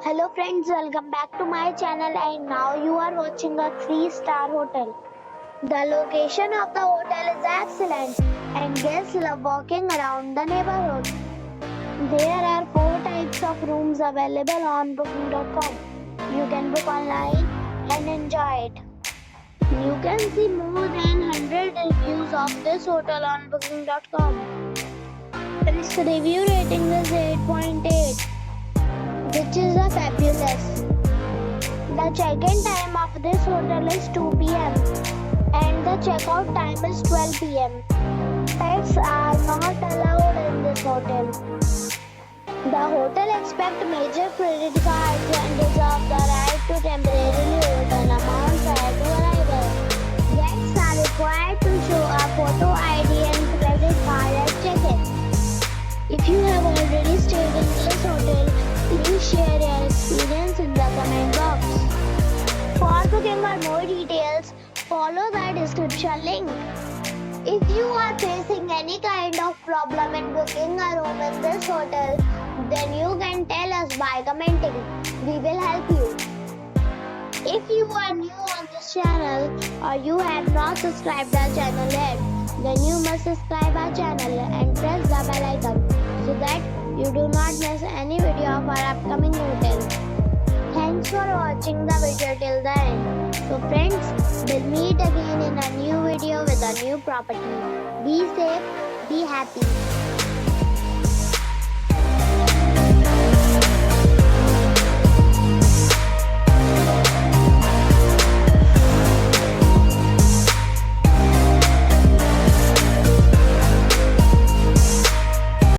Hello friends, welcome back to my channel and now you are watching a 3-star hotel. The location of the hotel is excellent and guests love walking around the neighborhood. There are 4 types of rooms available on booking.com. You can book online and enjoy it. You can see more than 100 reviews of this hotel on booking.com. Its review rating is 8.8. which is a fabulous. The check-in time of this hotel is 2 p.m. and the check-out time is 12 p.m. Pets are not allowed in this hotel. The hotel accepts major credit cards and reserves the right to temporarily hold an amount prior to arrival. Guests are required to show a photo ID and credit card at check-in. If you have already stayed in this hotel, please share your experience in the comment box. For booking or more details, follow the description link. If you are facing any kind of problem in booking a room in this hotel, then you can tell us by commenting. We will help you. If you are new on this channel or you have not subscribed our channel yet, then you must subscribe our channel and press the bell icon so that you do not miss any video of our upcoming hotel. Thanks for watching the video till the end. So friends, we'll meet again in a new video with a new property. Be safe, be happy.